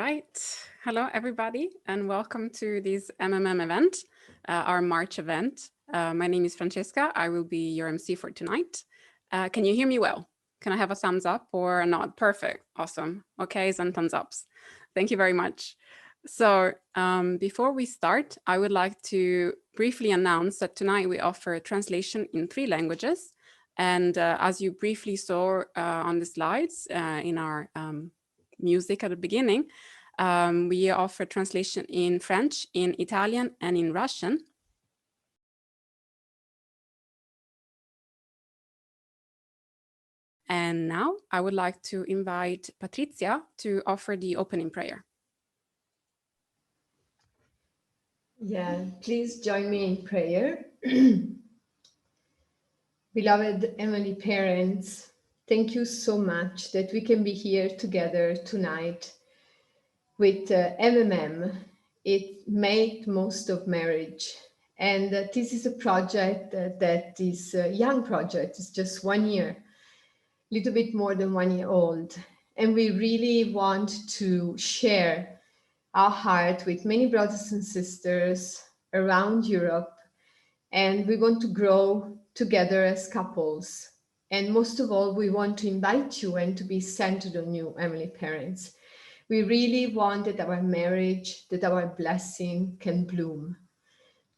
right. Hello, everybody, and welcome to this event, our March event. My name is Francesca. I will be your MC for tonight. Can you hear me well? Can I have a thumbs up or a nod? Perfect. Awesome. Okays and thumbs ups. Thank you very much. So before we start, I would like to briefly announce that tonight we offer translation in 3 languages. And as you briefly saw on the slides in our music at the beginning, we offer translation in French, in Italian, and in Russian. And now I would like to invite Patrizia to offer the opening prayer. Yeah, please join me in prayer. Beloved Emily parents, thank you so much that we can be here together tonight with It Made Most of Marriage. And this is a project that is a young project. It's just 1 year, a little bit more than 1 year old. And we really want to share our heart with many brothers and sisters around Europe. And we want to grow together as couples. And most of all, we want to invite you and to be centered on you, Emily parents. We really want that our marriage, that our blessing can bloom.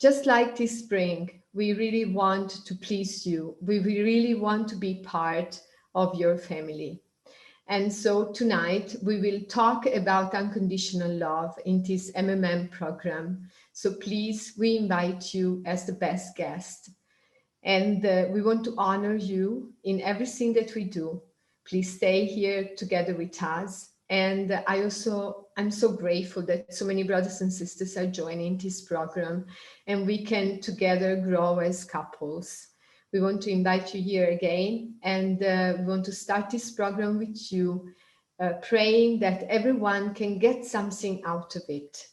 Just like this spring, we really want to please you. We really want to be part of your family. And so tonight we will talk about unconditional love in this program. So please, we invite you as the best guest. And we want to honor you in everything that we do. Please stay here together with us. And I'm so grateful that so many brothers and sisters are joining this program and we can together grow as couples. We want to invite you here again, and we want to start this program with you, praying that everyone can get something out of it.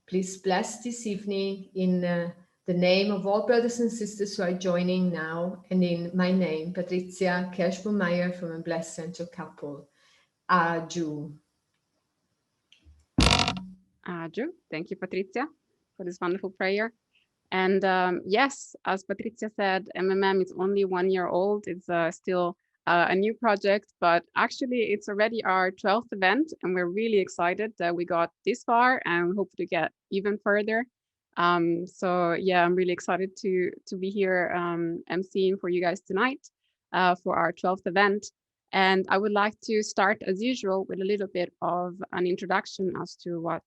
Please bless this evening in the name of all brothers and sisters who are joining now, and in my name, Patrizia Kerschbaum-Meyer from a Blessed Central Couple. Aju. Aju. Thank you, Patrizia, for this wonderful prayer. And yes, as Patrizia said, is only 1 year old. It's still a new project, but actually it's already our 12th event, and we're really excited that we got this far and hope to get even further. So yeah, I'm really excited to be here emceeing for you guys tonight for our 12th event. And I would like to start, as usual, with a little bit of an introduction as to what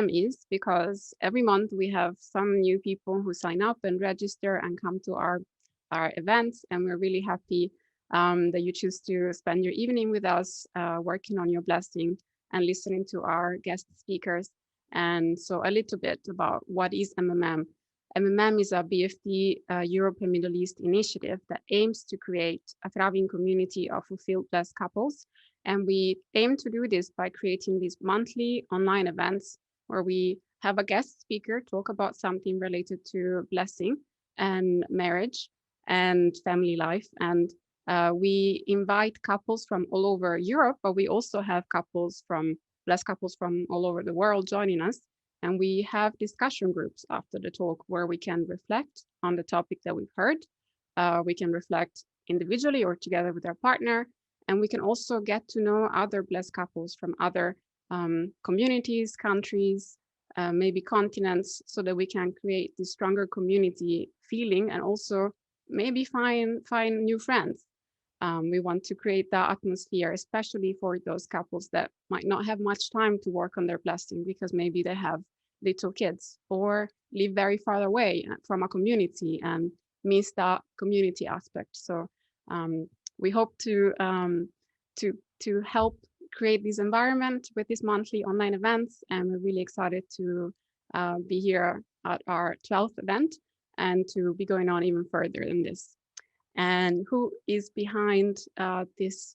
is, because every month we have some new people who sign up and register and come to our events, and we're really happy that you choose to spend your evening with us, working on your blessing and listening to our guest speakers. And so a little bit about what is is a BFD Europe and Middle East initiative that aims to create a thriving community of fulfilled blessed couples. And we aim to do this by creating these monthly online events where we have a guest speaker talk about something related to blessing and marriage and family life. And we invite couples from all over Europe, but we also have blessed couples from all over the world joining us. And we have discussion groups after the talk where we can reflect on the topic that we've heard. We can reflect individually or together with our partner. And we can also get to know other blessed couples from other communities, countries, maybe continents, so that we can create this stronger community feeling and also maybe find new friends. We want to create that atmosphere, especially for those couples that might not have much time to work on their blessing because maybe they have little kids or live very far away from a community and miss that community aspect. So we hope to help create this environment with these monthly online events, and we're really excited to be here at our 12th event and to be going on even further than this. And who is behind this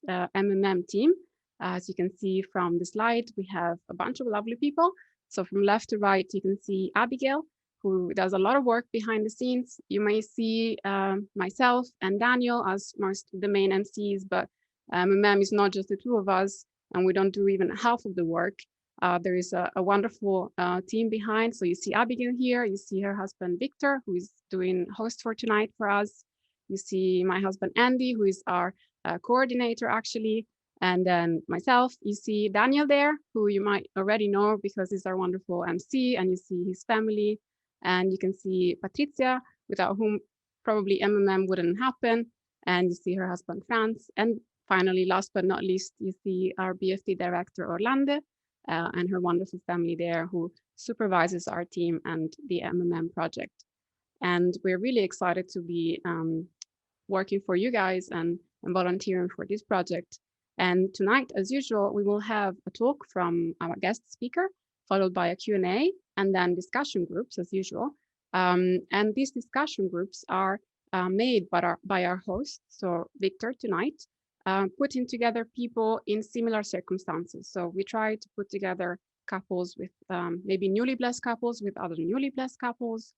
team? As you can see from the slide, we have a bunch of lovely people. So from left to right, you can see Abigail, who does a lot of work behind the scenes. You may see myself and Daniel as most of the main MCs, but is not just the two of us, and we don't do even half of the work. There is a wonderful team behind. So you see Abigail here, you see her husband Victor, who is doing host for tonight for us. You see my husband Andy, who is our coordinator actually. And then myself, you see Daniel there, who you might already know because he's our wonderful MC, and you see his family. And you can see Patrizia, without whom probably MMM wouldn't happen. And you see her husband Franz. And finally, last but not least, you see our BFT director Orlande and her wonderful family there, who supervises our team and the MMM project. And we're really excited to be working for you guys and volunteering for this project. And tonight, as usual, we will have a talk from our guest speaker, followed by a Q&A, and then discussion groups as usual. And these discussion groups are made by our host, so Victor tonight, putting together people in similar circumstances. So we try to put together couples with maybe newly blessed couples with other newly blessed couples,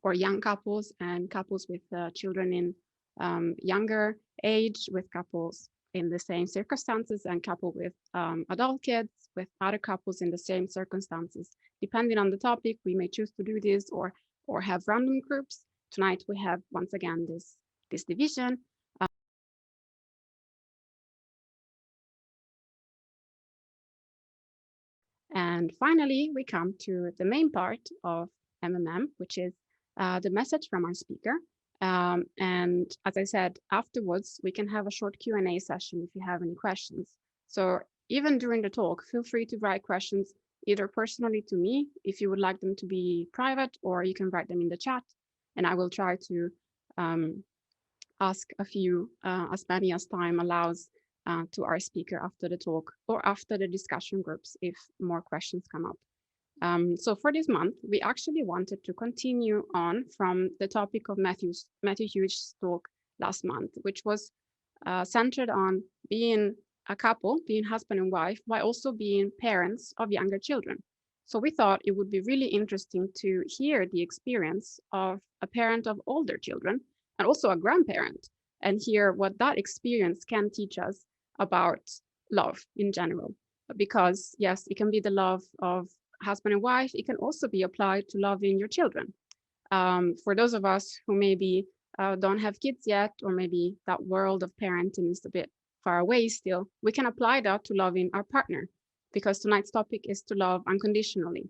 or young couples and couples with children in younger age, with couples in the same circumstances, and couple with adult kids, with other couples in the same circumstances. Depending on the topic, we may choose to do this or have random groups. Tonight we have once again this division. And finally, we come to the main part of MMM, which is the message from our speaker. And as I said, afterwards, we can have a short Q&A session if you have any questions. So even during the talk, feel free to write questions either personally to me, if you would like them to be private, or you can write them in the chat. And I will try to ask a few, as many as time allows, to our speaker after the talk or after the discussion groups if more questions come up. So for this month, we actually wanted to continue on from the topic of Matthew Hughes' talk last month, which was centered on being a couple, being husband and wife, while also being parents of younger children. So we thought it would be really interesting to hear the experience of a parent of older children and also a grandparent, and hear what that experience can teach us about love in general. Because yes, it can be the love of husband and wife, it can also be applied to loving your children. For those of us who maybe don't have kids yet, or maybe that world of parenting is a bit far away still, we can apply that to loving our partner, because tonight's topic is to love unconditionally.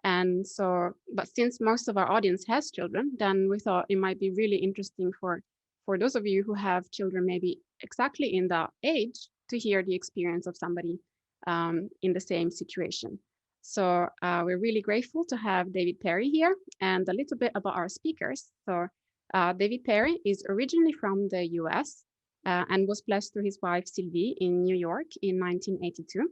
And so, but since most of our audience has children, then we thought it might be really interesting for those of you who have children maybe exactly in that age to hear the experience of somebody in the same situation. So we're really grateful to have David Perry here, and a little bit about our speakers. So David Perry is originally from the US and was blessed through his wife Sylvie in New York in 1982.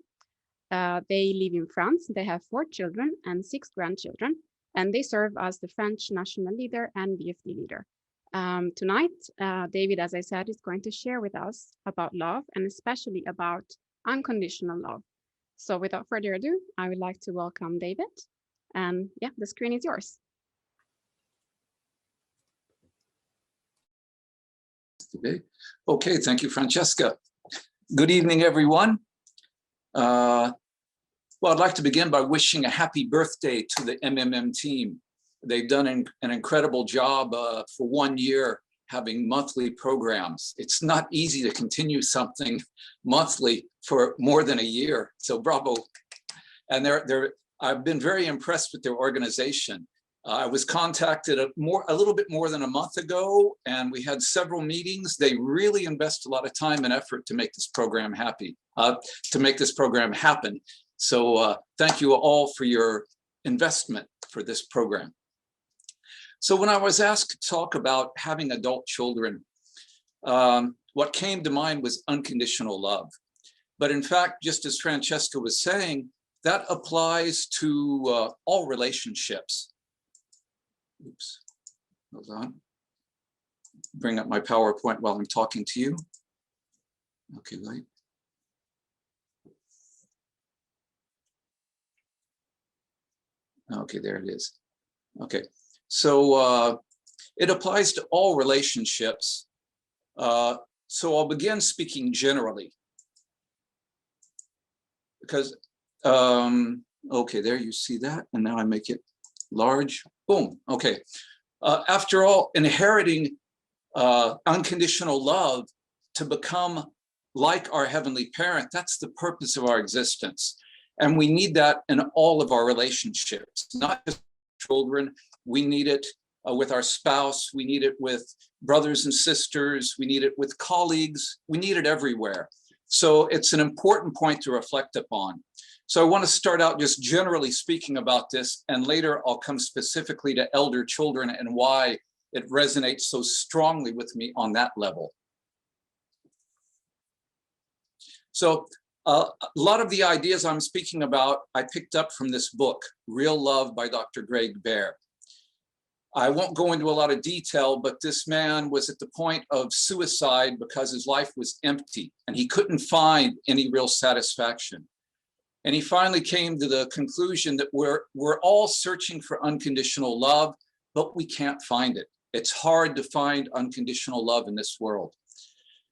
They live in France. They have 4 children and 6 grandchildren, and they serve as the French national leader and BFD leader. Tonight, David, as I said, is going to share with us about love, and especially about unconditional love. So without further ado, I would like to welcome David. And yeah, the screen is yours. Okay, thank you, Francesca. Good evening, everyone. Well, I'd like to begin by wishing a happy birthday to the MMM team. They've done an incredible job for 1 year having monthly programs. It's not easy to continue something monthly for more than a year, so bravo. And I've been very impressed with their organization. I was contacted a little bit more than a month ago, and we had several meetings. They really invest a lot of time and effort to make this program happen. So thank you all for your investment for this program. So when I was asked to talk about having adult children, what came to mind was unconditional love. But in fact, just as Francesca was saying, that applies to all relationships. Oops, hold on. Bring up my PowerPoint while I'm talking to you. Okay, right. Okay, there it is. Okay, so it applies to all relationships. So I'll begin speaking generally, because Okay, there you see that. And now I make it large. Boom. Okay. After all, inheriting unconditional love to become like our heavenly parent, that's the purpose of our existence. And we need that in all of our relationships, not just children. We need it with our spouse. We need it with brothers and sisters. We need it with colleagues. We need it everywhere. So it's an important point to reflect upon. So I want to start out just generally speaking about this, and later I'll come specifically to elder children and why it resonates so strongly with me on that level. So a lot of the ideas I'm speaking about, I picked up from this book, Real Love by Dr. Greg Bear. I won't go into a lot of detail, but this man was at the point of suicide because his life was empty and he couldn't find any real satisfaction. And he finally came to the conclusion that we're all searching for unconditional love, but we can't find it. It's hard to find unconditional love in this world.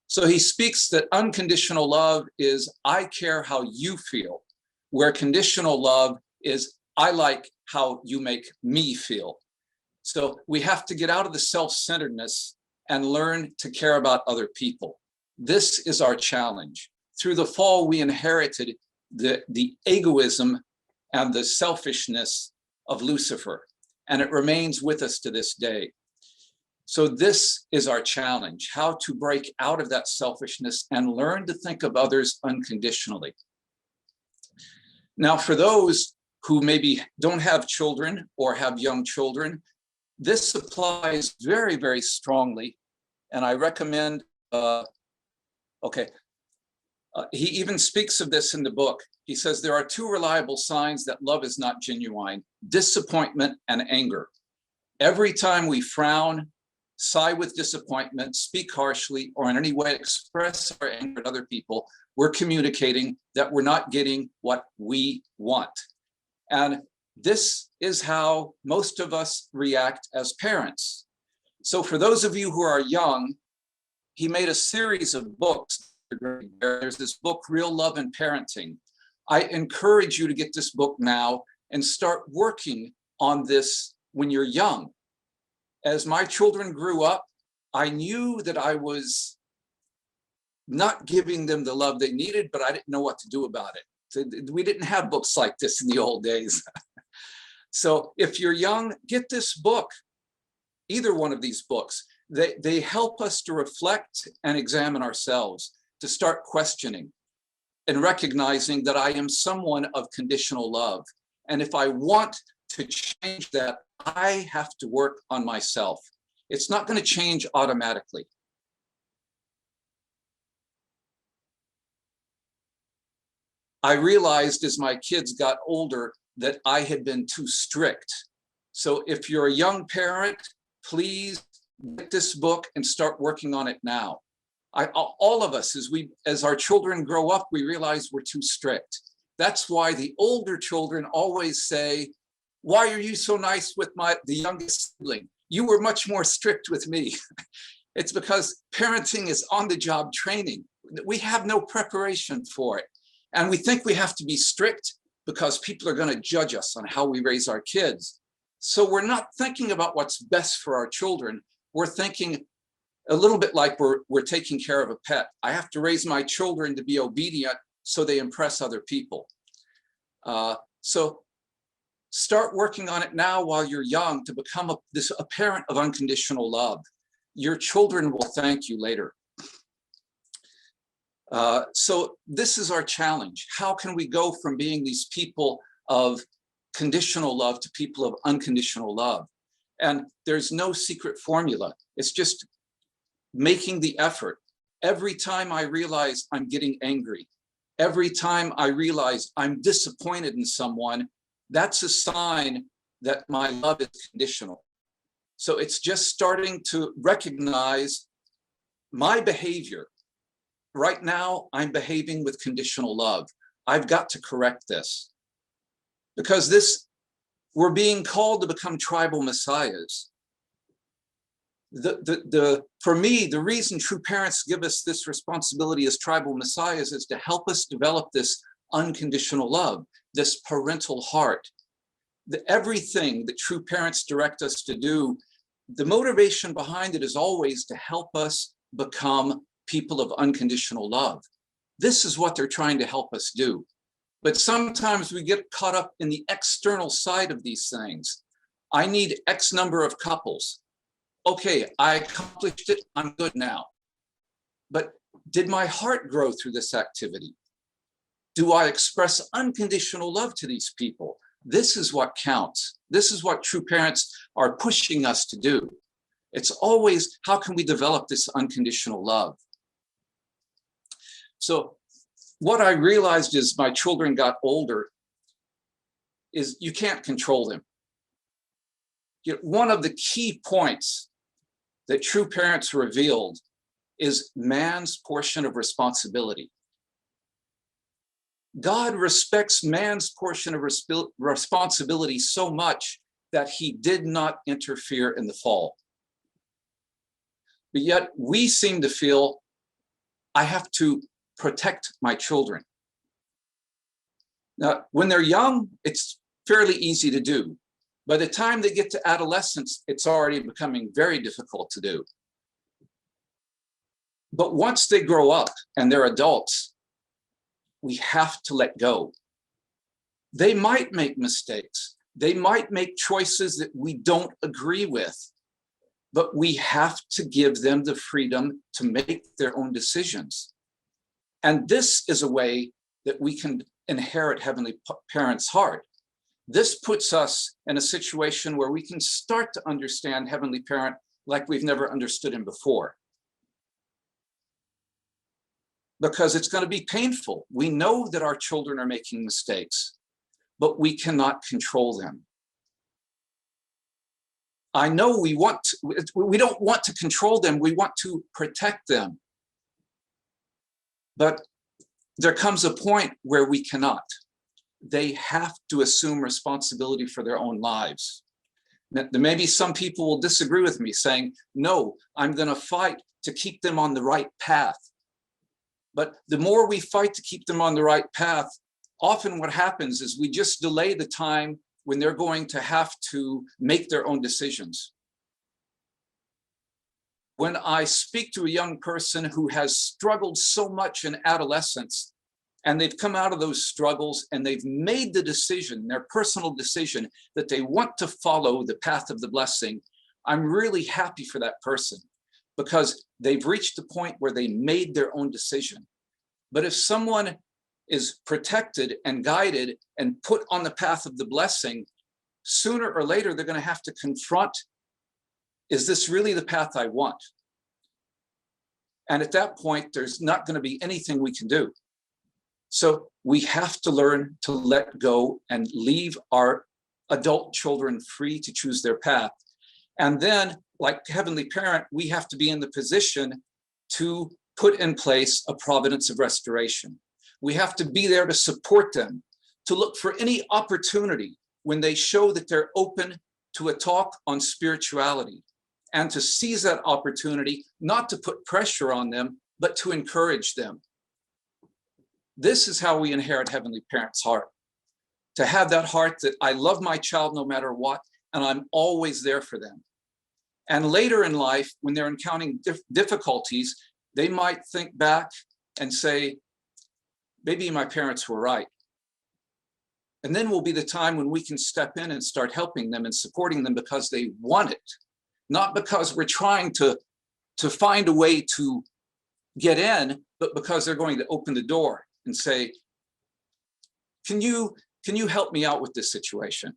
So he speaks that unconditional love is, I care how you feel, where conditional love is, I like how you make me feel. So we have to get out of the self-centeredness and learn to care about other people. This is our challenge. Through the fall, we inherited the egoism and the selfishness of Lucifer, and it remains with us to this day. So this is our challenge, how to break out of that selfishness and learn to think of others unconditionally. Now, for those who maybe don't have children or have young children, this applies very, very strongly. And I recommend, he even speaks of this in the book. He says there are two reliable signs that love is not genuine: disappointment and anger. Every time we frown, sigh with disappointment, speak harshly, or in any way express our anger at other people, we're communicating that we're not getting what we want. And this is how most of us react as parents. So for those of you who are young, he made a series of books. There's this book, Real Love and Parenting. I encourage you to get this book now and start working on this when you're young. As my children grew up, I knew that I was not giving them the love they needed, but I didn't know what to do about it. We didn't have books like this in the old days. So if you're young, get this book, either one of these books. They help us to reflect and examine ourselves, to start questioning and recognizing that I am someone of conditional love. And if I want to change that, I have to work on myself. It's not going to change automatically. I realized as my kids got older that I had been too strict. So if you're a young parent, please get this book and start working on it now. All of us, as our children grow up, we realize we're too strict. That's why the older children always say, why are you so nice with the youngest sibling? You were much more strict with me. It's because parenting is on-the-job training. We have no preparation for it. And we think we have to be strict because people are going to judge us on how we raise our kids. So we're not thinking about what's best for our children. We're thinking a little bit like we're taking care of a pet. I have to raise my children to be obedient so they impress other people. So start working on it now while you're young to become a parent of unconditional love. Your children will thank you later. So this is our challenge. How can we go from being these people of conditional love to people of unconditional love? And there's no secret formula. It's just making the effort. Every time I realize I'm getting angry, every time I realize I'm disappointed in someone, that's a sign that my love is conditional. So it's just starting to recognize my behavior. Right now, I'm behaving with conditional love. I've got to correct this. Because we're being called to become tribal messiahs. For me, the reason true parents give us this responsibility as tribal messiahs is to help us develop this unconditional love, this parental heart. Everything that true parents direct us to do, the motivation behind it is always to help us become people of unconditional love. This is what they're trying to help us do. But sometimes we get caught up in the external side of these things. I need X number of couples. Okay, I accomplished it, I'm good now. But did my heart grow through this activity? Do I express unconditional love to these people? This is what counts. This is what true parents are pushing us to do. It's always, how can we develop this unconditional love? So what I realized as my children got older is you can't control them. One of the key points that true parents revealed is man's portion of responsibility. God respects man's portion of responsibility so much that he did not interfere in the fall. But yet we seem to feel, I have to protect my children. Now, when they're young, it's fairly easy to do. By the time they get to adolescence, it's already becoming very difficult to do. But once they grow up and they're adults, we have to let go. They might make mistakes. They might make choices that we don't agree with, but we have to give them the freedom to make their own decisions. And this is a way that we can inherit Heavenly Parent's heart. This puts us in a situation where we can start to understand Heavenly Parent like we've never understood him before. Because it's going to be painful. We know that our children are making mistakes, but we cannot control them. I know we don't want to control them, we want to protect them. But there comes a point where we cannot. They have to assume responsibility for their own lives. Now, maybe some people will disagree with me, saying, no, I'm going to fight to keep them on the right path. But the more we fight to keep them on the right path, often what happens is we just delay the time when they're going to have to make their own decisions. When I speak to a young person who has struggled so much in adolescence, and they've come out of those struggles and they've made the decision, their personal decision, that they want to follow the path of the blessing, I'm really happy for that person because they've reached the point where they made their own decision. But if someone is protected and guided and put on the path of the blessing, sooner or later, they're going to have to confront, is this really the path I want? And at that point, there's not going to be anything we can do. So we have to learn to let go and leave our adult children free to choose their path. And then, like Heavenly Parent, we have to be in the position to put in place a providence of restoration. We have to be there to support them, to look for any opportunity when they show that they're open to a talk on spirituality, and to seize that opportunity, not to put pressure on them, but to encourage them. This is how we inherit Heavenly Parent's heart. To have that heart that I love my child no matter what, and I'm always there for them. And later in life, when they're encountering difficulties, they might think back and say, maybe my parents were right. And then will be the time when we can step in and start helping them and supporting them because they want it, not because we're trying to find a way to get in, but because they're going to open the door and say, can you help me out with this situation?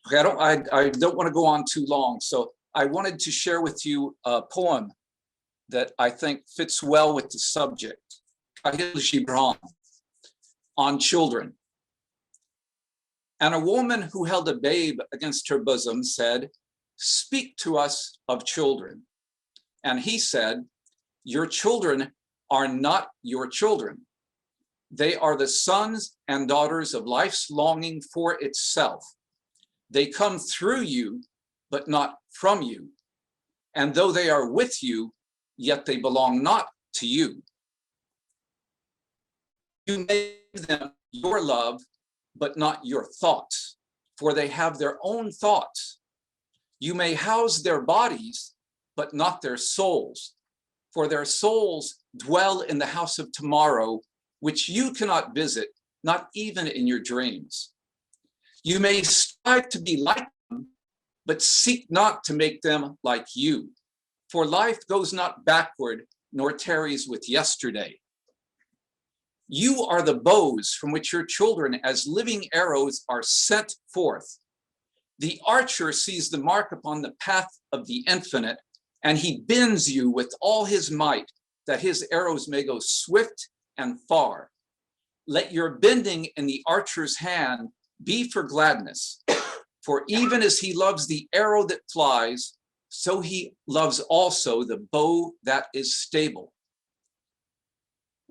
Okay, I don't want to go on too long, so I wanted to share with you a poem that I think fits well with the subject, on children. And a woman who held a babe against her bosom said, "Speak to us of children." And he said, "Your children are not your children. They are the sons and daughters of life's longing for itself. They come through you, but not from you. And though they are with you, yet they belong not to you. You may give them your love, but not your thoughts, for they have their own thoughts. You may house their bodies, but not their souls, for their souls dwell in the house of tomorrow, which you cannot visit, not even in your dreams. You may strive to be like them, but seek not to make them like you, for life goes not backward, nor tarries with yesterday. You are the bows from which your children as living arrows are sent forth. The archer sees the mark upon the path of the infinite, and he bends you with all his might, that his arrows may go swift and far. Let your bending in the archer's hand be for gladness, for even as he loves the arrow that flies, so he loves also the bow that is stable.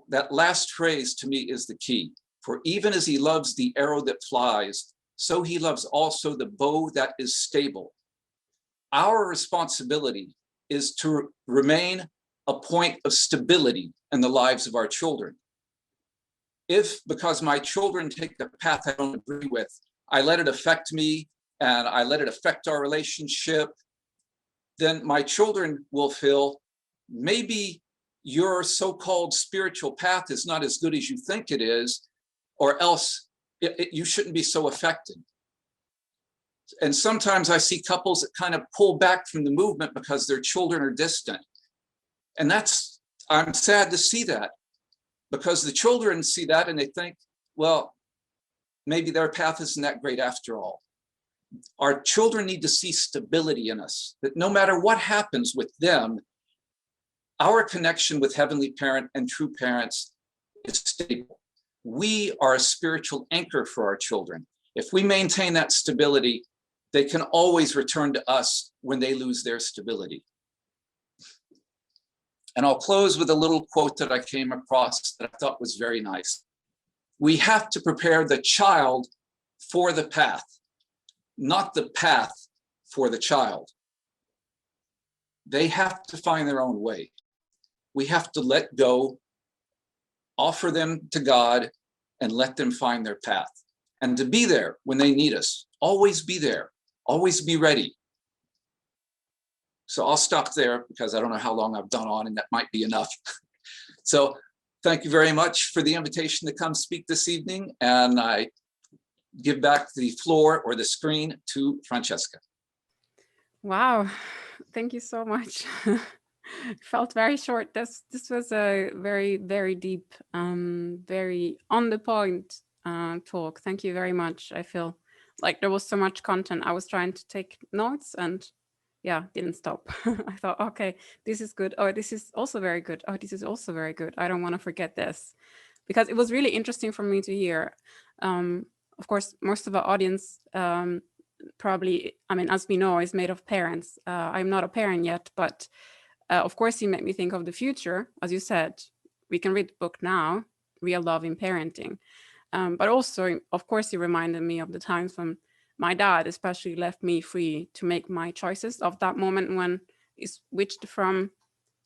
That last phrase to me is the key. For even as he loves the arrow that flies, so he loves also the bow that is stable. Our responsibility is to remain a point of stability in the lives of our children. If, because my children take the path I don't agree with, I let it affect me and I let it affect our relationship, then my children will feel maybe your so-called spiritual path is not as good as you think it is, or else you shouldn't be so affected. And sometimes I see couples that kind of pull back from the movement because their children are distant. And I'm sad to see that, because the children see that and they think, well, maybe their path isn't that great after all. Our children need to see stability in us, that no matter what happens with them, our connection with Heavenly Parent and true parents is stable. We are a spiritual anchor for our children. If we maintain that stability, they can always return to us when they lose their stability. And I'll close with a little quote that I came across that I thought was very nice. We have to prepare the child for the path, not the path for the child. They have to find their own way. We have to let go, offer them to God, and let them find their path. And to be there when they need us. Always be there. Always be ready. So I'll stop there because I don't know how long I've done on, and that might be enough. So thank you very much for the invitation to come speak this evening. And I give back the floor or the screen to Francesca. Wow, thank you so much. Felt very short. This was a very, very deep, very on the point talk. Thank you very much. I feel like there was so much content. I was trying to take notes and yeah, didn't stop. I thought, okay, this is good. Oh, this is also very good. Oh, this is also very good. I don't want to forget this, because it was really interesting for me to hear. Of course, most of our audience probably, I mean, as we know, is made of parents. I'm not a parent yet, but of course, he made me think of the future. As you said, we can read the book now, Real Love in Parenting. But also, of course, he reminded me of the times when my dad especially left me free to make my choices, of that moment when he switched from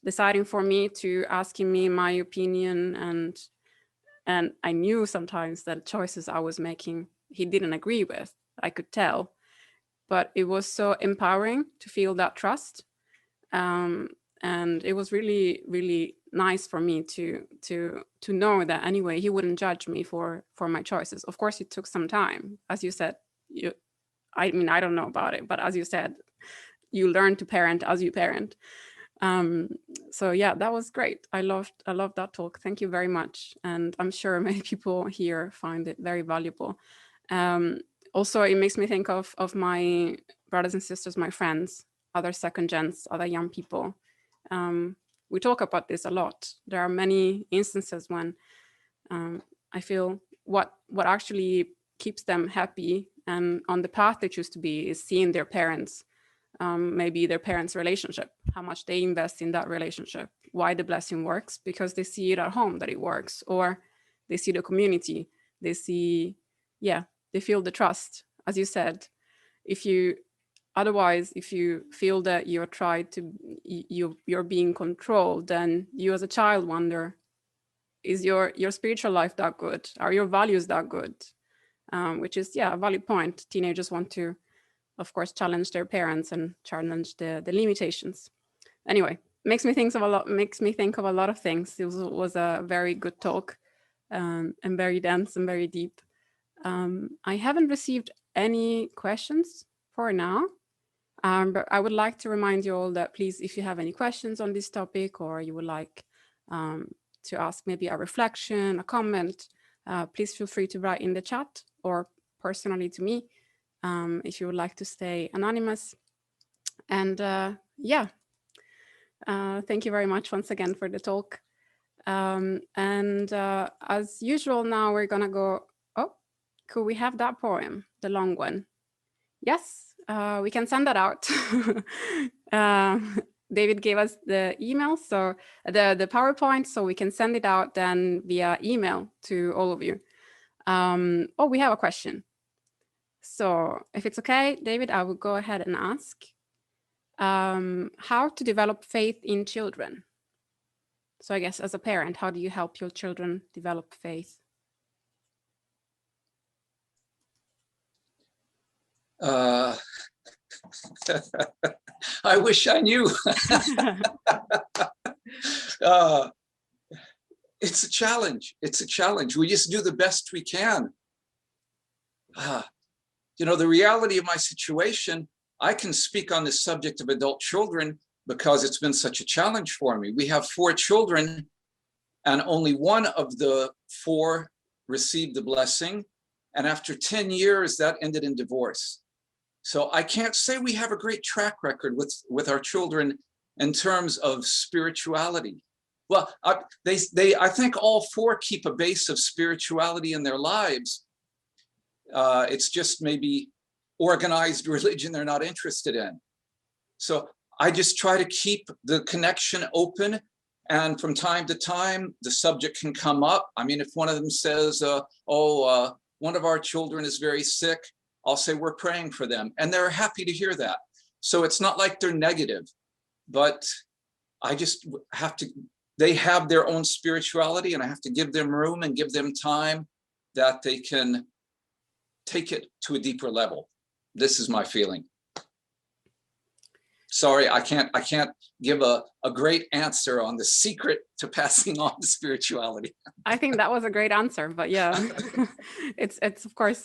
deciding for me to asking me my opinion. And I knew sometimes that choices I was making, he didn't agree with. I could tell. But it was so empowering to feel that trust. And it was really, really nice for me to know that anyway, he wouldn't judge me for my choices. Of course, it took some time. As you said, I mean, I don't know about it, but as you said, you learn to parent as you parent. So yeah, that was great. I loved that talk. Thank you very much. And I'm sure many people here find it very valuable. Also, it makes me think of my brothers and sisters, my friends, other second gens, other young people. We talk about this a lot. There are many instances when I feel what actually keeps them happy and on the path they choose to be is seeing their parents, maybe their parents' relationship, how much they invest in that relationship, why the blessing works, because they see it at home that it works, or they see the community, they see, yeah, they feel the trust. As you said, if you feel that you're being controlled, then you as a child wonder, is your spiritual life that good? Are your values that good? Which is, yeah, a valid point. Teenagers want to, of course, challenge their parents and challenge the limitations. Anyway, makes me think of a lot of things. It was a very good talk, and very dense and very deep. I haven't received any questions for now, but I would like to remind you all that please, if you have any questions on this topic, or you would like to ask maybe a reflection, a comment, please feel free to write in the chat or personally to me, if you would like to stay anonymous. And yeah, thank you very much once again for the talk. And as usual, now we're gonna go, oh, could we have that poem, the long one? Yes, we can send that out. David gave us the email, so the PowerPoint, so we can send it out then via email to all of you. Oh, we have a question. So if it's okay, David, I will go ahead and ask how to develop faith in children. So I guess as a parent, how do you help your children develop faith? I wish I knew. It's a challenge. It's a challenge. We just do the best we can. You know, the reality of my situation, I can speak on this subject of adult children because it's been such a challenge for me. We have 4 children, and only one of the 4 received the blessing. And after 10 years, that ended in divorce. So I can't say we have a great track record with our children in terms of spirituality. Well, I think all 4 keep a base of spirituality in their lives. It's just maybe organized religion they're not interested in. So I just try to keep the connection open. And from time to time, the subject can come up. I mean, if one of them says, one of our children is very sick, I'll say, we're praying for them. And they're happy to hear that. So it's not like they're negative, but I just have to, they have their own spirituality, and I have to give them room and give them time that they can take it to a deeper level. This is my feeling. Sorry, I can't give a great answer on the secret to passing on spirituality. I think that was a great answer, but yeah, it's of course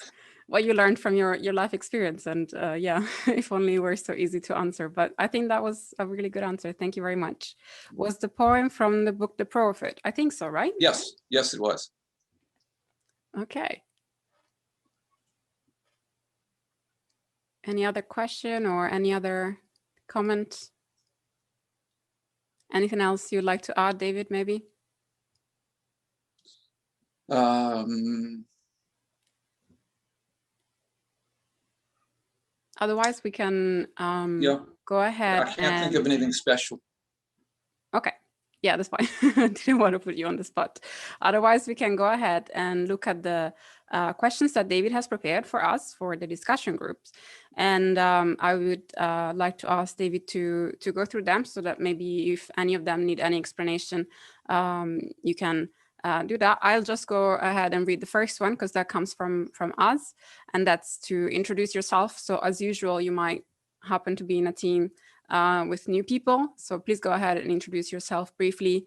what you learned from your life experience, and yeah, if only it were so easy to answer. But I think that was a really good answer. Thank you very much. Was the poem from the book The Prophet? I think so, right? Yes, yes, it was. Okay. Any other question or any other comment? Anything else you'd like to add, David, maybe? Otherwise, we can go ahead. I can't think of anything special. Okay. Yeah, that's fine. Didn't want to put you on the spot. Otherwise, we can go ahead and look at the questions that David has prepared for us for the discussion groups. And I would like to ask David to go through them, so that maybe if any of them need any explanation, you can do that. I'll just go ahead and read the first one, because that comes from us, and that's to introduce yourself. So as usual, you might happen to be in a team with new people. So please go ahead and introduce yourself briefly,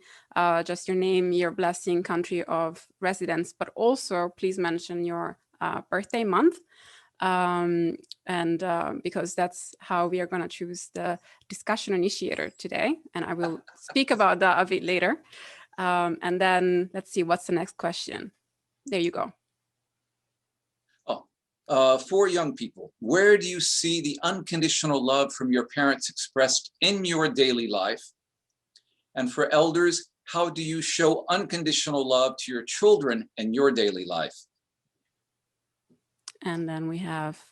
just your name, your blessing, country of residence, but also please mention your birthday month. Because that's how we are going to choose the discussion initiator today. And I will speak about that a bit later. And then let's see, what's the next question? There you go. For young people, where do you see the unconditional love from your parents expressed in your daily life? And for elders, how do you show unconditional love to your children in your daily life? And then we have,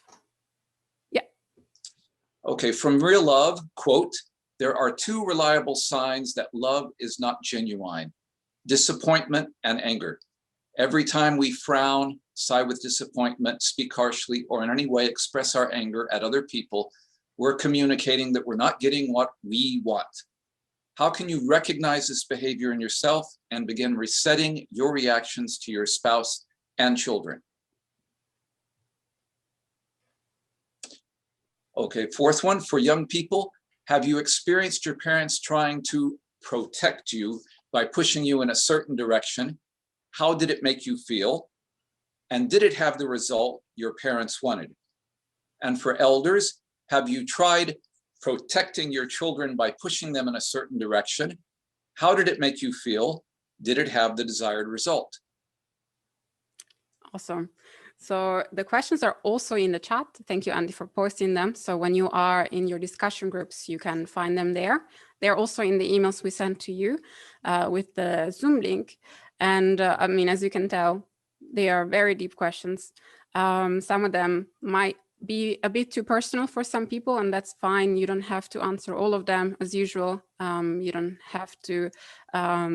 Okay, from Real Love, quote, there are 2 reliable signs that love is not genuine: disappointment and anger. Every time we frown, sigh with disappointment, speak harshly, or in any way express our anger at other people, we're communicating that we're not getting what we want. How can you recognize this behavior in yourself and begin resetting your reactions to your spouse and children? Okay, fourth one, for young people, have you experienced your parents trying to protect you by pushing you in a certain direction? How did it make you feel? And did it have the result your parents wanted? And for elders, have you tried protecting your children by pushing them in a certain direction? How did it make you feel? Did it have the desired result? Awesome. So the questions are also in the chat. Thank you, Andy, for posting them. So when you are in your discussion groups, you can find them there. They're also in the emails we sent to you with the Zoom link. And I mean, as you can tell, they are very deep questions. Some of them might be a bit too personal for some people, and that's fine. You don't have to answer all of them as usual. You don't have to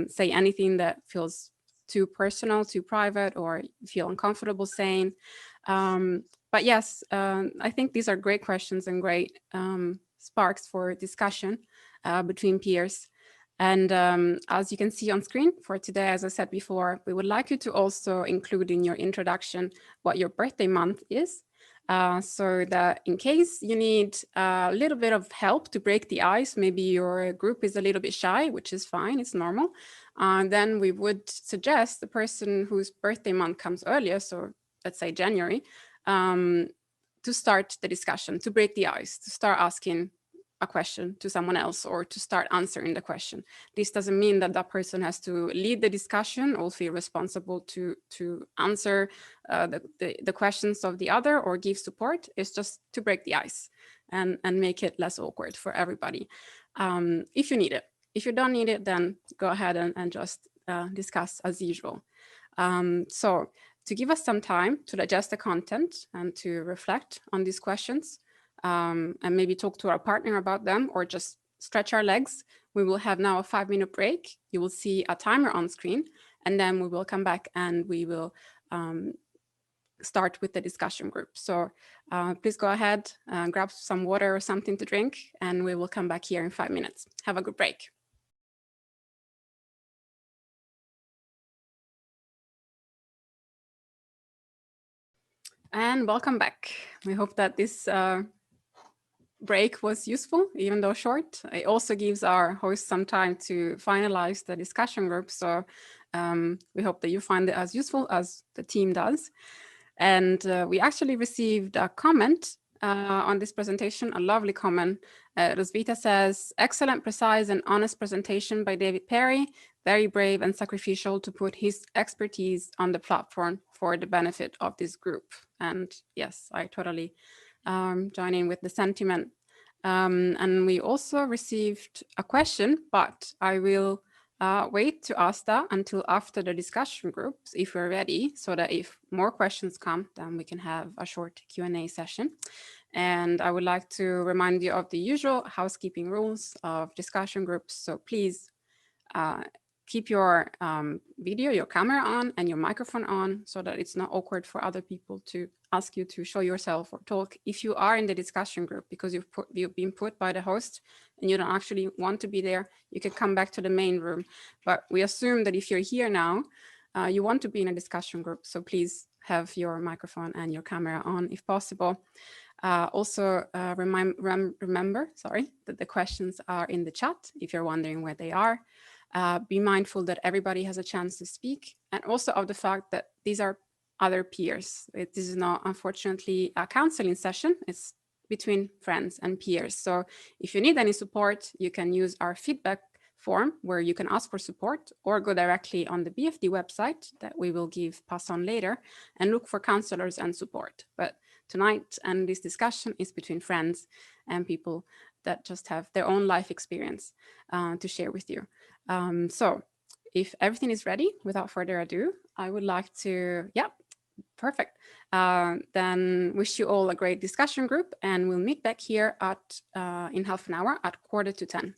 say anything that feels too personal, too private, or feel uncomfortable saying. But yes, I think these are great questions and great sparks for discussion between peers. And as you can see on screen for today, as I said before, we would like you to also include in your introduction what your birthday month is. So that in case you need a little bit of help to break the ice, maybe your group is a little bit shy, which is fine, it's normal. Then we would suggest the person whose birthday month comes earlier, so let's say January, to start the discussion, to break the ice, to start asking a question to someone else or to start answering the question. This doesn't mean that that person has to lead the discussion or feel responsible to answer the questions of the other or give support. It's just to break the ice and make it less awkward for everybody if you need it. If you don't need it, then go ahead and just discuss as usual. So to give us some time to digest the content and to reflect on these questions, and maybe talk to our partner about them or just stretch our legs, we will have now a 5-minute break. You will see a timer on screen, and then we will come back and we will start with the discussion group. So please go ahead, grab some water or something to drink, and we will come back here in 5 minutes. Have a good break. And welcome back. We hope that this break was useful, even though short. It also gives our host some time to finalize the discussion group. So we hope that you find it as useful as the team does. And we actually received a comment on this presentation, a lovely comment. Rosvita says, excellent, precise and honest presentation by David Perry, very brave and sacrificial to put his expertise on the platform for the benefit of this group. And yes, I totally join in with the sentiment. And we also received a question, but I will wait to ask that until after the discussion groups, if we're ready, so that if more questions come, then we can have a short Q&A session. And I would like to remind you of the usual housekeeping rules of discussion groups. So please keep your video, your camera on and your microphone on so that it's not awkward for other people to ask you to show yourself or talk. If you are in the discussion group because you've been put by the host and you don't actually want to be there, you can come back to the main room. But we assume that if you're here now, you want to be in a discussion group. So please have your microphone and your camera on if possible. Also, remember, that the questions are in the chat if you're wondering where they are. Be mindful that everybody has a chance to speak, and also of the fact that these are other peers. This is not, unfortunately, a counseling session. It's between friends and peers. So if you need any support, you can use our feedback form where you can ask for support, or go directly on the BFD website that we will pass on later, and look for counselors and support. But tonight and this discussion is between friends and people that just have their own life experience to share with you. So if everything is ready, without further ado, I would like to, perfect. Then wish you all a great discussion group, and we'll meet back here at in half an hour at 9:45.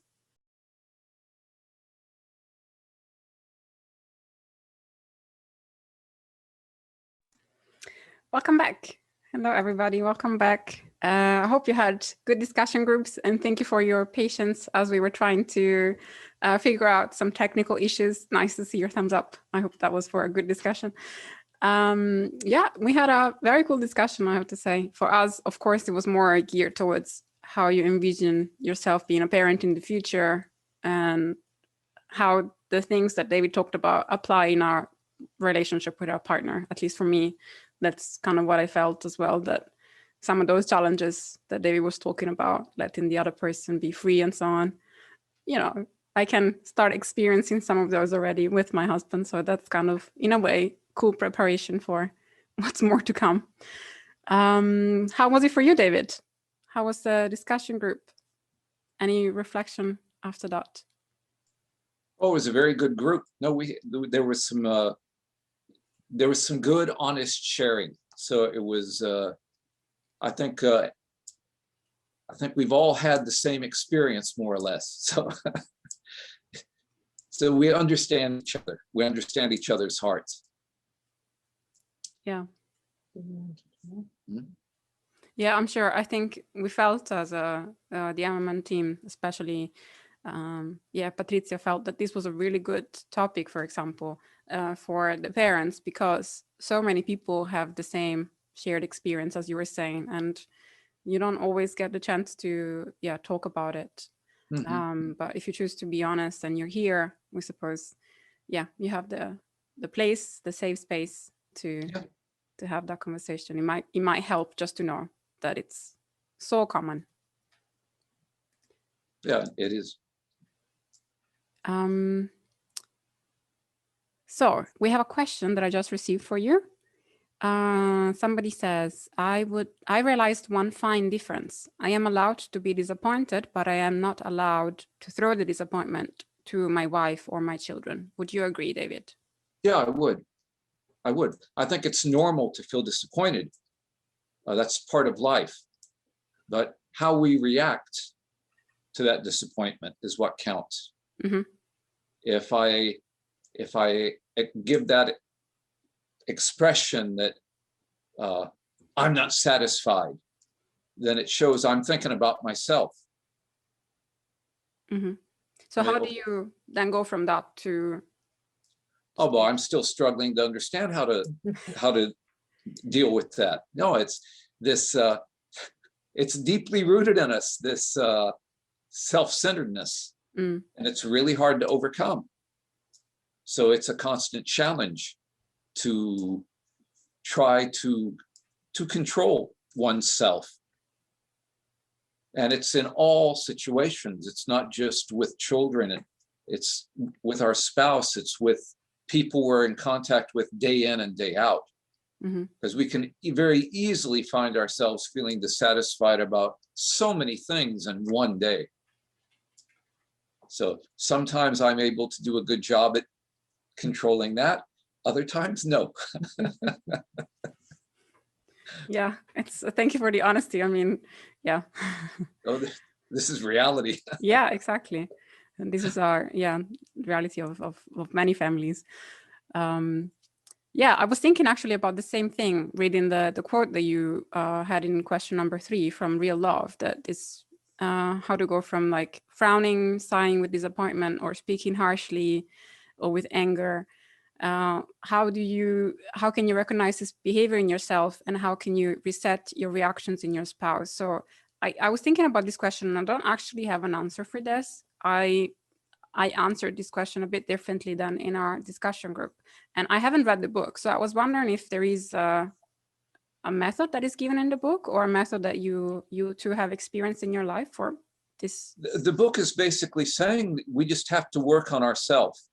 Welcome back. Hello, everybody. Welcome back. I hope you had good discussion groups, and thank you for your patience as we were trying to figure out some technical issues. Nice to see your thumbs up. I hope that was for a good discussion. Yeah, we had a very cool discussion, I have to say. For us, of course, it was more geared towards how you envision yourself being a parent in the future, and how the things that David talked about apply in our relationship with our partner. At least for me, that's kind of what I felt as well, that some of those challenges that David was talking about, letting the other person be free and so on, you know, I can start experiencing some of those already with my husband. So that's kind of, in a way, cool preparation for what's more to come. How was it for you, David? How was the discussion group? Any reflection after that? Oh, it was a very good group. No, there was some good, honest sharing. So it was, I think we've all had the same experience, more or less. So, so we understand each other. We understand each other's hearts. Yeah. Yeah, I'm sure. I think we felt as the MMN team, especially, Patrizia felt that this was a really good topic, for example, for the parents, because so many people have the same shared experience, as you were saying, and you don't always get the chance to, talk about it. But if you choose to be honest and you're here, we suppose, you have the place, the safe space to have that conversation. It might help just to know that it's so common. Yeah, it is. So we have a question that I just received for you. Somebody says, I realized one fine difference. I am allowed to be disappointed, but I am not allowed to throw the disappointment to my wife or my children. Would you agree, David? Yeah, I would. I think it's normal to feel disappointed. That's part of life. But how we react to that disappointment is what counts. Mm-hmm. If I give that expression that I'm not satisfied, then it shows I'm thinking about myself. Mm-hmm. So how do you then go from that to? Oh, well, I'm still struggling to understand how to deal with that. No, it's this. It's deeply rooted in us, this self-centeredness, and it's really hard to overcome. So it's a constant challenge to try to control oneself. And it's in all situations. It's not just with children. It's with our spouse. It's with people we're in contact with day in and day out. Because we can very easily find ourselves feeling dissatisfied about so many things in one day. So sometimes I'm able to do a good job at controlling that. Other times, no. Yeah, thank you for the honesty. I mean, yeah. Oh, this is reality. Yeah, exactly. And this is our reality of many families. I was thinking actually about the same thing, reading the quote that you had in question number 3 from Real Love, that is how to go from like frowning, sighing with disappointment, or speaking harshly or with anger. How can you recognize this behavior in yourself, and how can you reset your reactions in your spouse? So I was thinking about this question, and I don't actually have an answer for this. I answered this question a bit differently than in our discussion group, and I haven't read the book. So I was wondering if there is a method that is given in the book, or a method that you two have experienced in your life for this. The book is basically saying we just have to work on ourselves.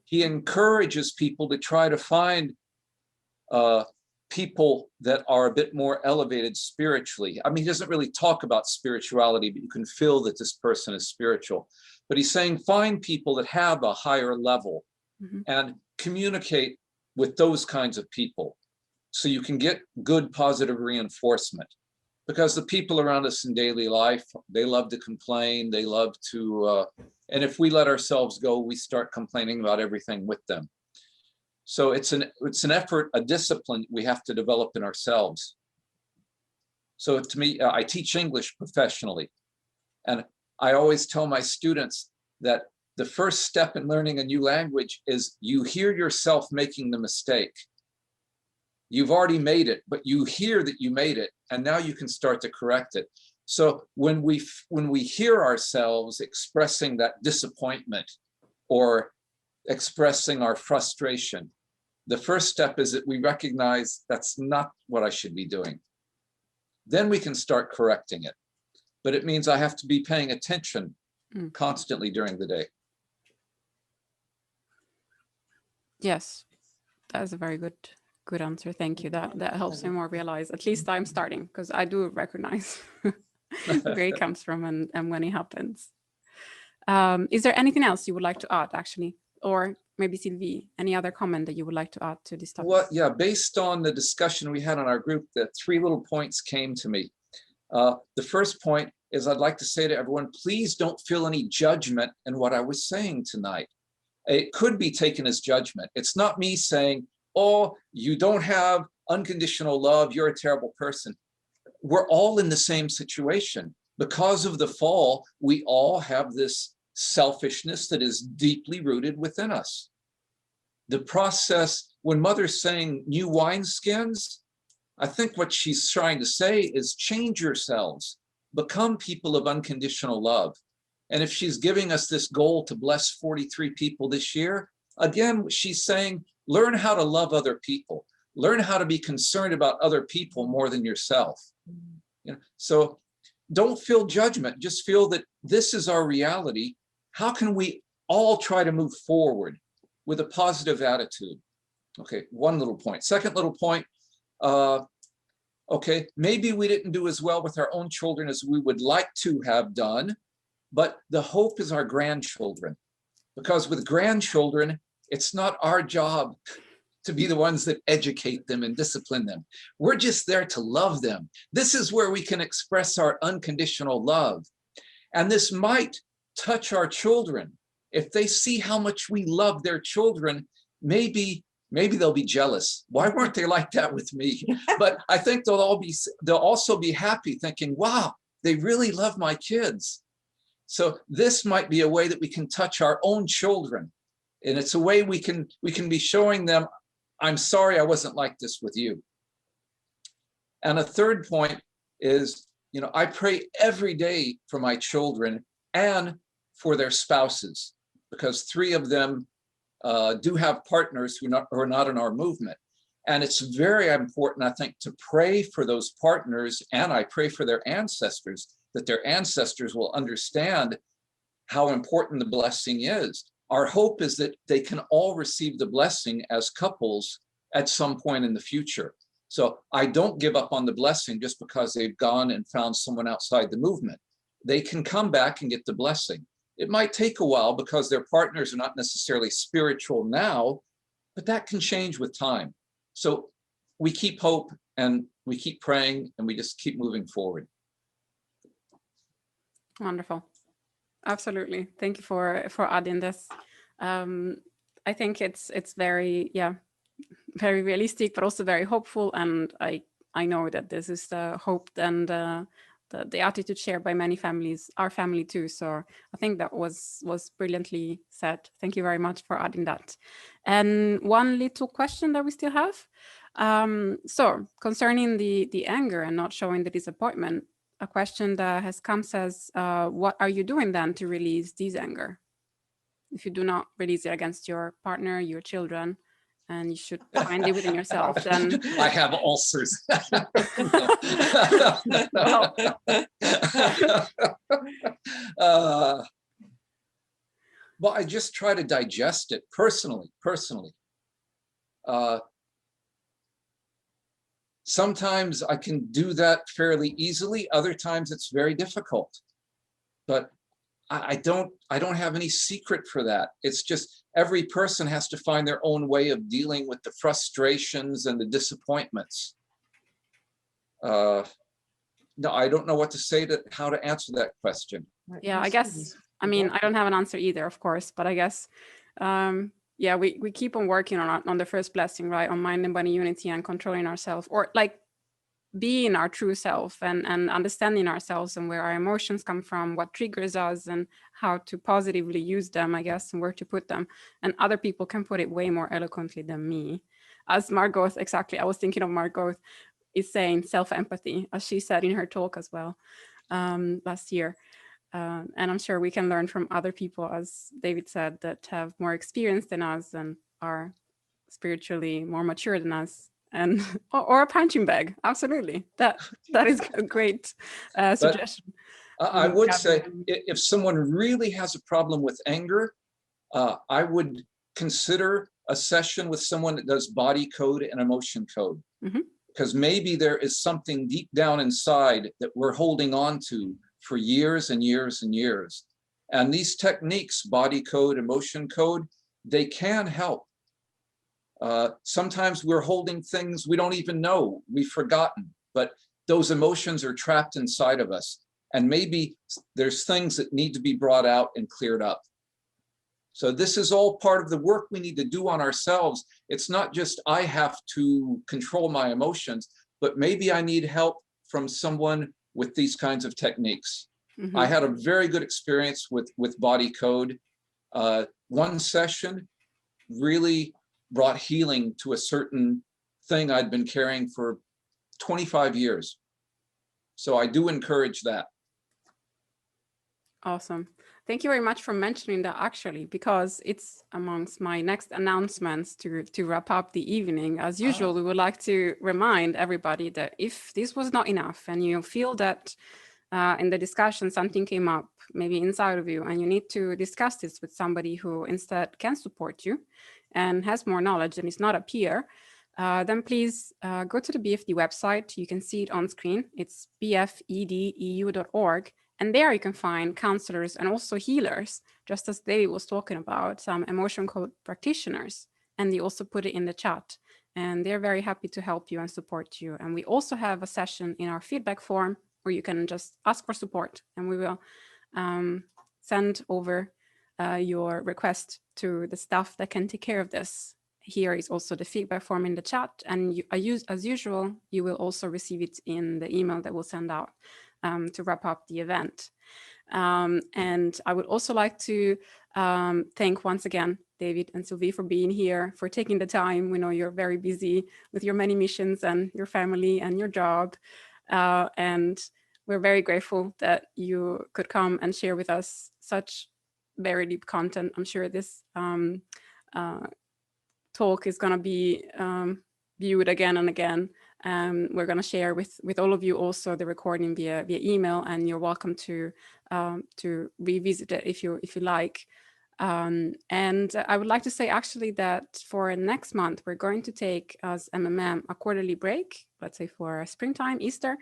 He encourages people to try to find people that are a bit more elevated spiritually. I mean, he doesn't really talk about spirituality, but you can feel that this person is spiritual. But he's saying find people that have a higher level and communicate with those kinds of people so you can get good positive reinforcement. Because the people around us in daily life, they love to complain, they love to, and if we let ourselves go, we start complaining about everything with them. So it's an effort, a discipline we have to develop in ourselves. So to me, I teach English professionally. And I always tell my students that the first step in learning a new language is you hear yourself making the mistake. You've already made it, but you hear that you made it, and now you can start to correct it. So when we hear ourselves expressing that disappointment or expressing our frustration, the first step is that we recognize that's not what I should be doing. Then we can start correcting it. But it means I have to be paying attention constantly during the day. Yes, that's a very good answer. Thank you. That helps me more realize, at least I'm starting, because I do recognize where it comes from and when it happens. Is there anything else you would like to add, actually? Or maybe Sylvie, any other comment that you would like to add to this topic? Well, yeah, based on the discussion we had on our group, the 3 little points came to me. The first point is I'd like to say to everyone, please don't feel any judgment in what I was saying tonight. It could be taken as judgment. It's not me saying, oh, you don't have unconditional love, you're a terrible person. We're all in the same situation. Because of the fall, we all have this selfishness that is deeply rooted within us. The process, when Mother's saying new wineskins, I think what she's trying to say is change yourselves, become people of unconditional love. And if she's giving us this goal to bless 43 people this year, again, she's saying, learn how to love other people, learn how to be concerned about other people more than yourself. You know, so don't feel judgment, just feel that this is our reality. How can we all try to move forward with a positive attitude? Okay, one little point. Second little point, okay, maybe we didn't do as well with our own children as we would like to have done, but the hope is our grandchildren. Because with grandchildren, it's not our job to be the ones that educate them and discipline them. We're just there to love them. This is where we can express our unconditional love. And this might touch our children. If they see how much we love their children, maybe they'll be jealous. Why weren't they like that with me? But I think they'll also be happy thinking, wow, they really love my kids. So this might be a way that we can touch our own children. And it's a way we can be showing them, I'm sorry I wasn't like this with you. And a third point is, you know, I pray every day for my children and for their spouses, because 3 of them do have partners who are not in our movement. And it's very important, I think, to pray for those partners, and I pray for their ancestors, that their ancestors will understand how important the blessing is. Our hope is that they can all receive the blessing as couples at some point in the future. So I don't give up on the blessing just because they've gone and found someone outside the movement. They can come back and get the blessing. It might take a while because their partners are not necessarily spiritual now, but that can change with time. So we keep hope and we keep praying and we just keep moving forward. Wonderful. Absolutely. Thank you for adding this. I think it's very, very realistic, but also very hopeful. And I know that this is the hope and the attitude shared by many families, our family too. So I think that was brilliantly said. Thank you very much for adding that. And one little question that we still have. So concerning the anger and not showing the disappointment, a question that has come says, what are you doing then to release this anger? If you do not release it against your partner, your children, and you should find it within yourself, then I have ulcers. Well, I just try to digest it personally. Sometimes I can do that fairly easily. Other times it's very difficult. But I don't have any secret for that. It's just every person has to find their own way of dealing with the frustrations and the disappointments. No, I don't know what to say to how to answer that question. Yeah, I guess, I mean, I don't have an answer either, of course, but I guess, yeah, we keep on working on the first blessing, right? On mind and body unity and controlling ourselves, or like being our true self and understanding ourselves and where our emotions come from, what triggers us and how to positively use them, I guess, and where to put them. And other people can put it way more eloquently than me. As Margot, exactly, I was thinking of Margot is saying self-empathy, as she said in her talk as well last year. And I'm sure we can learn from other people, as David said, that have more experience than us and are spiritually more mature than us. And or a punching bag, absolutely. That is a great suggestion. I would say if someone really has a problem with anger, I would consider a session with someone that does body code and emotion code, because maybe there is something deep down inside that we're holding on to for years and years and years. And these techniques, body code, emotion code, they can help. Sometimes we're holding things we don't even know, we've forgotten, but those emotions are trapped inside of us. And maybe there's things that need to be brought out and cleared up. So this is all part of the work we need to do on ourselves. It's not just I have to control my emotions, but maybe I need help from someone with these kinds of techniques. I had a very good experience with body code. One session really brought healing to a certain thing I'd been carrying for 25 years. So I do encourage that. Awesome. Thank you very much for mentioning that, actually, because it's amongst my next announcements to wrap up the evening. As usual, we would like to remind everybody that if this was not enough and you feel that in the discussion something came up maybe inside of you and you need to discuss this with somebody who instead can support you and has more knowledge and is not a peer, then please go to the BFD website. You can see it on screen. It's bfedeu.org. And there you can find counselors and also healers, just as David was talking about, some emotion code practitioners. And they also put it in the chat. And they're very happy to help you and support you. And we also have a session in our feedback form where you can just ask for support. And we will send over your request to the staff that can take care of this. Here is also the feedback form in the chat. And as usual, you will also receive it in the email that we'll send out to wrap up the event. And I would also like to thank once again David and Sylvie for being here, for taking the time. We know you're very busy with your many missions and your family and your job. And we're very grateful that you could come and share with us such very deep content. I'm sure this talk is going to be viewed again and again. We're going to share with all of you also the recording via email, and you're welcome to revisit it if you like. And I would like to say actually that for next month, we're going to take as MMM a quarterly break, let's say for springtime, Easter,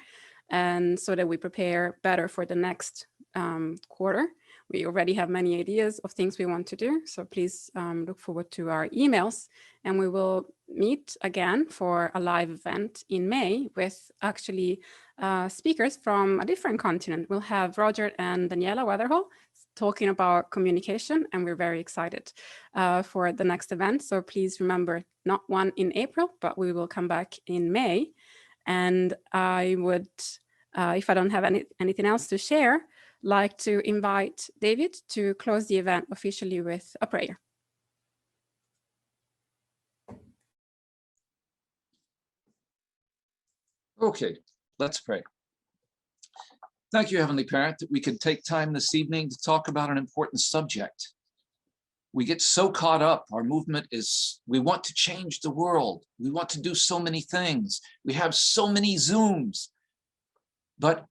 and so that we prepare better for the next quarter. We already have many ideas of things we want to do, so please look forward to our emails, and we will meet again for a live event in May with actually speakers from a different continent. We'll have Roger and Daniela Weatherhall talking about communication, and we're very excited for the next event. So please remember, not one in April, but we will come back in May. And I would, if I don't have anything else to share, like to invite David to close the event officially with a prayer. Okay, let's pray. Thank you, Heavenly Parent, that we could take time this evening to talk about an important subject. We get so caught up. Our movement is, we want to change the world. We want to do so many things. We have so many Zooms. But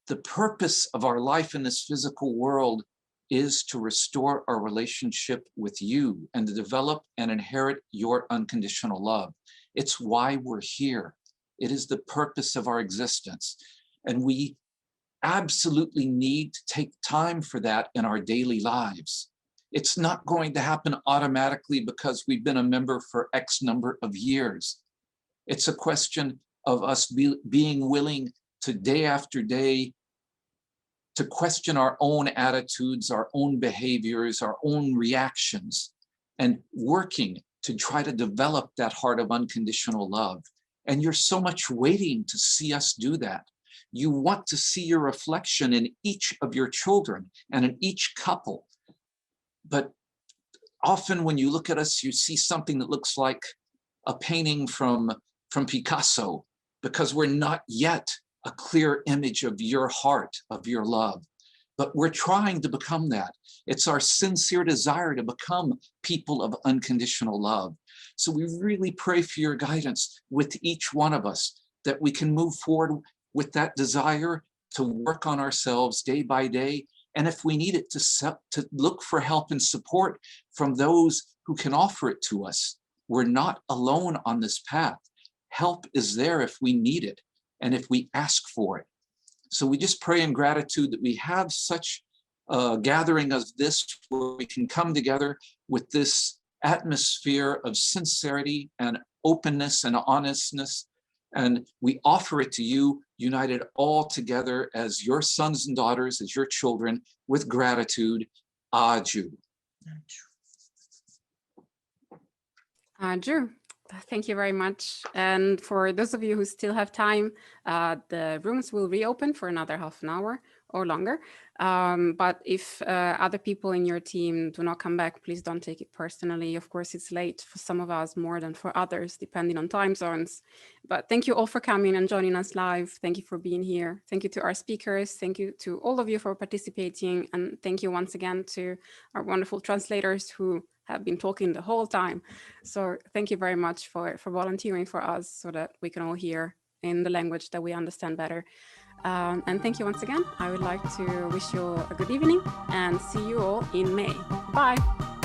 the purpose of our life in this physical world is to restore our relationship with you and to develop and inherit your unconditional love. It's why we're here. It is the purpose of our existence. And we absolutely need to take time for that in our daily lives. It's not going to happen automatically because we've been a member for X number of years. It's a question of us being willing to day after day to question our own attitudes, our own behaviors, our own reactions, and working to try to develop that heart of unconditional love. And you're so much waiting to see us do that. You want to see your reflection in each of your children and in each couple. But often when you look at us, you see something that looks like a painting from Picasso, because we're not yet a clear image of your heart, of your love. But we're trying to become that. It's our sincere desire to become people of unconditional love. So we really pray for your guidance with each one of us, that we can move forward with that desire to work on ourselves day by day. And if we need it, to look for help and support from those who can offer it to us. We're not alone on this path. Help is there if we need it and if we ask for it. So we just pray in gratitude that we have such a gathering as this, where we can come together with this atmosphere of sincerity and openness and honestness. And we offer it to you, united all together as your sons and daughters, as your children, with gratitude. Aju. Drew, thank you very much. And for those of you who still have time, the rooms will reopen for another half an hour or longer. But if other people in your team do not come back, please don't take it personally. Of course, it's late for some of us more than for others, depending on time zones. But thank you all for coming and joining us live. Thank you for being here. Thank you to our speakers. Thank you to all of you for participating. And thank you once again to our wonderful translators who have been talking the whole time. So thank you very much for volunteering for us so that we can all hear in the language that we understand better. And thank you once again. I would like to wish you a good evening and see you all in May. Bye.